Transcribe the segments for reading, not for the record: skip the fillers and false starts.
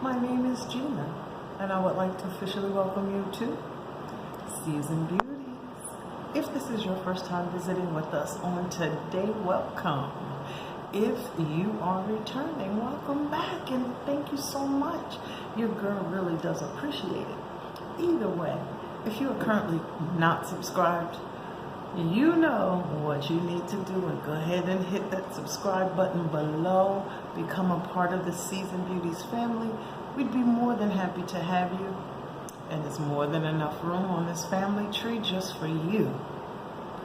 My name is Gina, and I would like to officially welcome you to Season Beauties. If this is your first time visiting with us on today, welcome. If you are returning, welcome back, and thank you so much. Your girl really does appreciate it. Either way, if you are currently not subscribed, you know what you need to do, and go ahead and hit that subscribe button below. Become a part of the Season Beauties family. We'd be more than happy to have you, and there's more than enough room on this family tree just for you.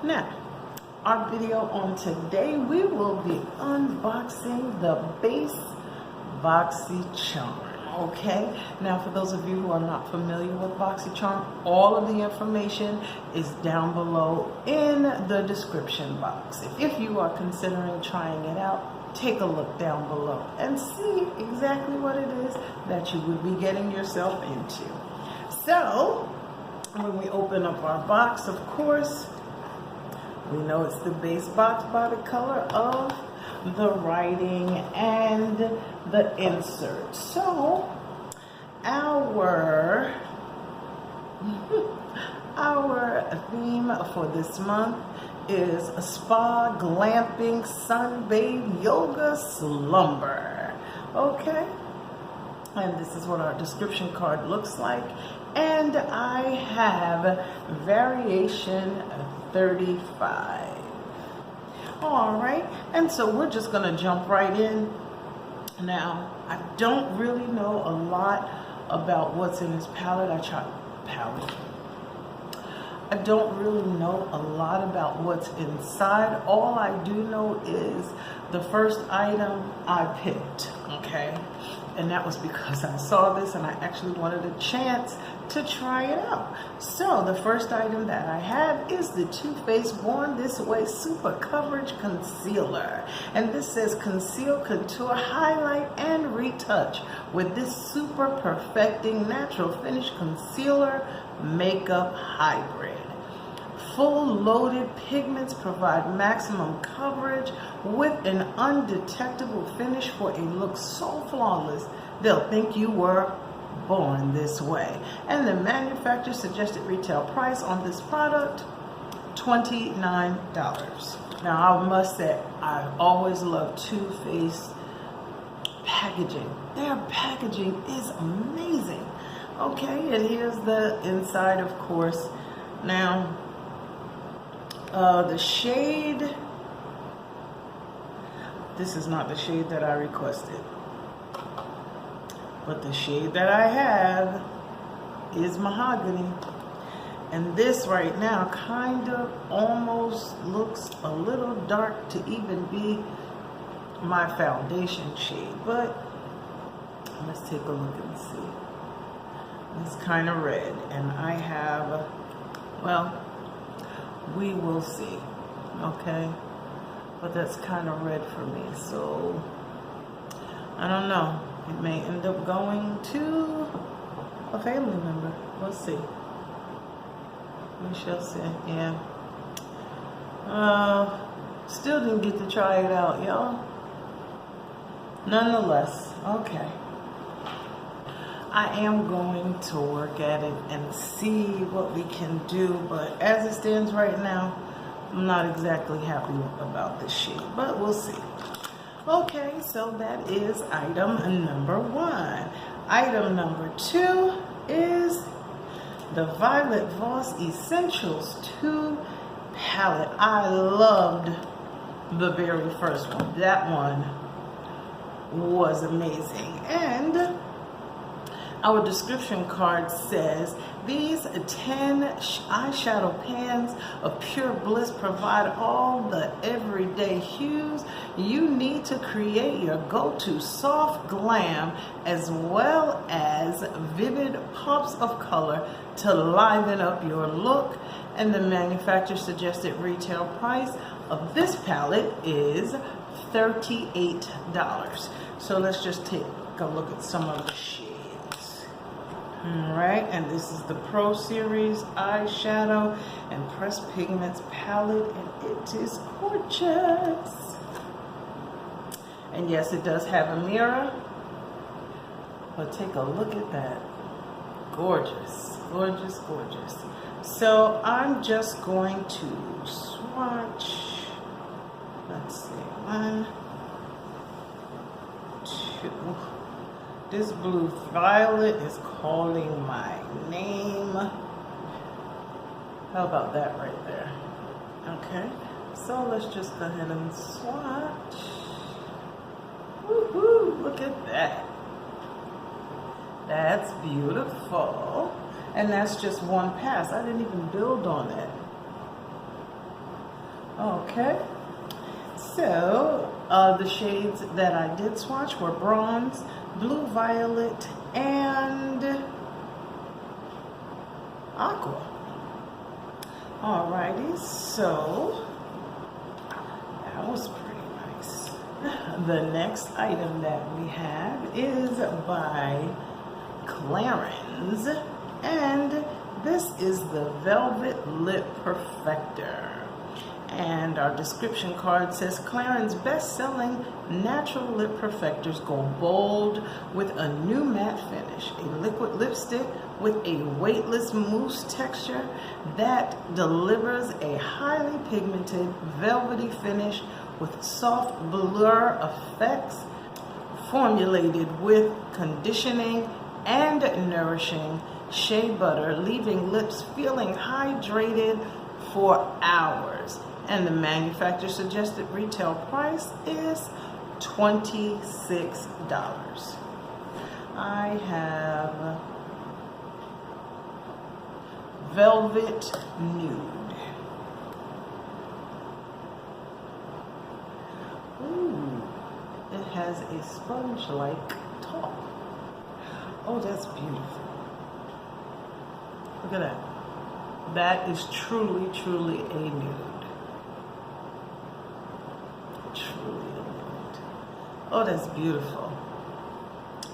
Now, our video on today, we will be unboxing the base BOXYCHARM. Okay, now for those of you who are not familiar with BOXYCHARM, all of the information is down below in the description box. If you are considering trying it out, take a look down below and see exactly what it is that you would be getting yourself into. So, when we open up our box, of course, we know it's the base box by the color of the writing and the insert. So our theme for this month is spa, glamping, sunbathe, yoga, slumber. Okay, and this is what our description card looks like, and I have variation 35. All right, and so we're just gonna jump right in. Now, I don't really know a lot about what's in this palette. I don't really know a lot about what's inside. All I do know is the first item I picked, okay? And that was because I saw this and I actually wanted a chance to try it out. So the first item that I have is the Too Faced Born This Way Super Coverage Concealer. And this says conceal, contour, highlight, and retouch with this super perfecting natural finish concealer makeup hybrid. Full loaded pigments provide maximum coverage with an undetectable finish for a look so flawless they'll think you were born this way. And the manufacturer suggested retail price on this product, $29. Now I must say, I always love Too Faced packaging. Their packaging is amazing. Okay, and here's the inside, of course. Now, the shade, this is not the shade that I requested, but the shade that I have is mahogany, and this right now kind of almost looks a little dark to even be my foundation shade, but let's take a look and see. It's kind of red, and I have, well, we will see, okay? But that's kind of red for me, so I don't know. It may end up going to a family member. We'll see. We shall see, yeah. Still didn't get to try it out, y'all. Nonetheless, okay. I am going to work at it and see what we can do, but as it stands right now, I'm not exactly happy about this shade, but we'll see. Okay, so that is item number 1. Item number 2 is the Violet Voss Essentials 2 palette. I loved the very first one. That one was amazing. And our description card says, these 10 eyeshadow pans of pure bliss provide all the everyday hues you need to create your go-to soft glam, as well as vivid pops of color to liven up your look. And the manufacturer suggested retail price of this palette is $38. So let's just take a look at some of the shades. Alright, and this is the Pro Series eyeshadow and pressed pigments palette, and it is gorgeous. And yes, it does have a mirror. But take a look at that. Gorgeous, gorgeous, gorgeous. So I'm just going to swatch. Let's see, 1, 2. This blue violet is calling my name. How about that right there? Okay, so let's just go ahead and swatch. Woohoo, look at that. That's beautiful. And that's just one pass. I didn't even build on it. Okay. So, the shades that I did swatch were bronze, blue violet, and aqua. Alrighty, so that was pretty nice. The next item that we have is by Clarins, and this is the Velvet Lip Perfector. And our description card says Clarins' best-selling natural lip perfectors go bold with a new matte finish, a liquid lipstick with a weightless mousse texture that delivers a highly pigmented velvety finish with soft blur effects, formulated with conditioning and nourishing shea butter, leaving lips feeling hydrated for hours. And the manufacturer suggested retail price is $26. I have Velvet Nude. Ooh, it has a sponge-like top. Oh, that's beautiful. Look at that. That is truly, truly a nude. Truly a nude. Oh, that's beautiful.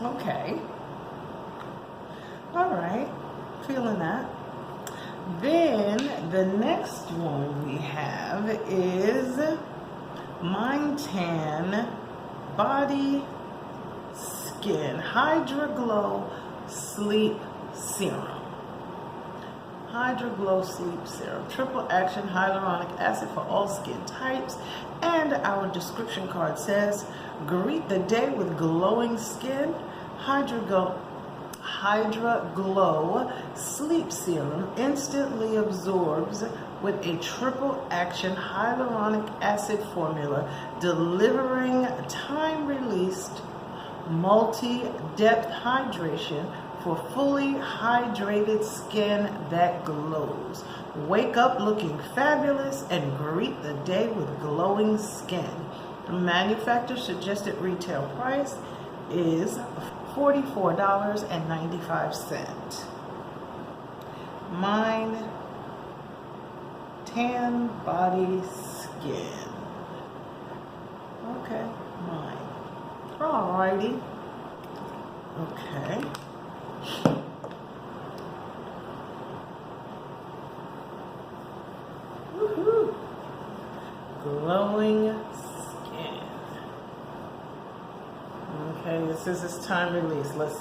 Okay. All right. Feeling that. Then the next one we have is Mind Tan Body Skin Hydra Glow Sleep Serum. Hydra Glow Sleep Serum, triple action hyaluronic acid for all skin types. And our description card says, greet the day with glowing skin. Hydra Glow Sleep Serum instantly absorbs with a triple action hyaluronic acid formula, delivering time-released multi-depth hydration for fully hydrated skin that glows. Wake up looking fabulous and greet the day with glowing skin. The manufacturer suggested retail price is $44.95. Mind Tan Body Skin. Okay, mine. Alrighty. Okay. Woohoo! Glowing skin. Okay, it says it's time release. Let's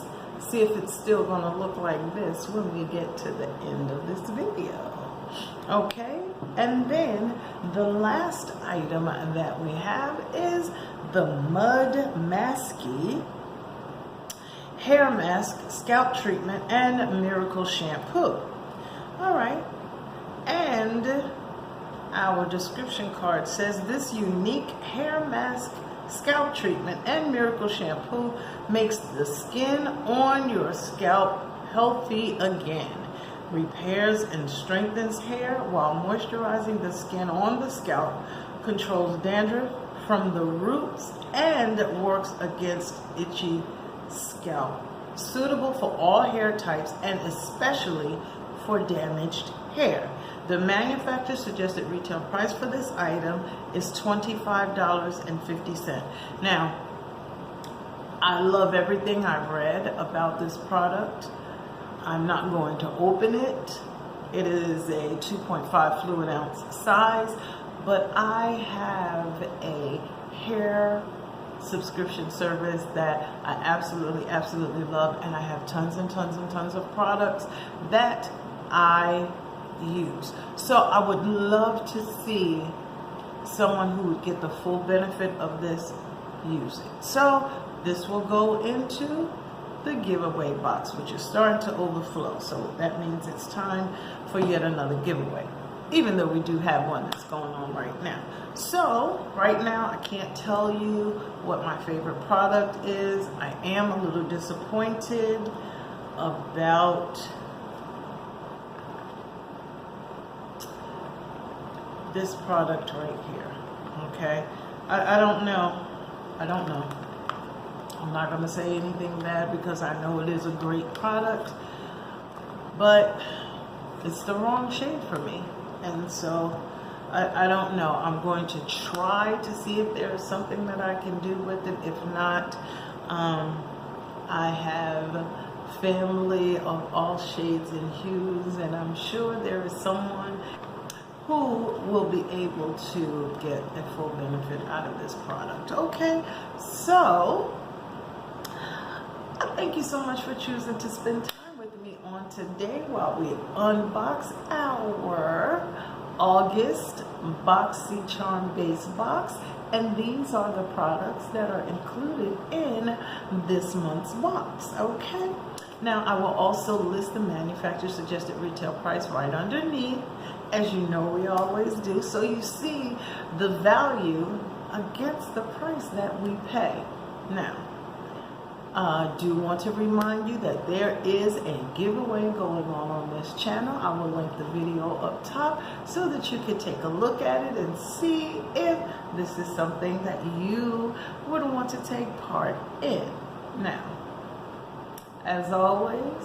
see if it's still going to look like this when we get to the end of this video. Okay, and then the last item that we have is the Mud Masky Hair Mask, Scalp Treatment, and Miracle Shampoo. All right, and our description card says this unique hair mask, scalp treatment, and miracle shampoo makes the skin on your scalp healthy again, repairs and strengthens hair while moisturizing the skin on the scalp, controls dandruff from the roots, and works against itchy scalp. Suitable for all hair types and especially for damaged hair. The manufacturer suggested retail price for this item is $25.50. Now, I love everything I've read about this product. I'm not going to open it. It is a 2.5 fluid ounce size, but I have a hair subscription service that I absolutely love, and I have tons and tons of products that I use. So I would love to see someone who would get the full benefit of this use it. So this will go into the giveaway box, which is starting to overflow. So that means it's time for yet another giveaway, even though we do have one that's going on right now. So right now I can't tell you what my favorite product is. I am a little disappointed about this product right here. Okay, I don't know. I'm not going to say anything bad because I know it is a great product, but it's the wrong shade for me. And so I don't know. I'm going to try to see if there's something that I can do with it. If not, I have family of all shades and hues, and I'm sure there is someone who will be able to get a full benefit out of this product. Okay, so thank you so much for choosing to spend time with me on today while we unbox our August BOXYCHARM Base Box. And these are the products that are included in this month's box, okay? Now, I will also list the manufacturer suggested retail price right underneath, as you know we always do, so you see the value against the price that we pay. Now, I do want to remind you that there is a giveaway going on this channel. I will link the video up top so that you can take a look at it and see if this is something that you would want to take part in. Now, as always,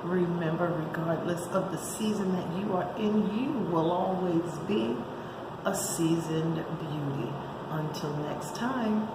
remember, regardless of the season that you are in, you will always be a seasoned beauty. Until next time.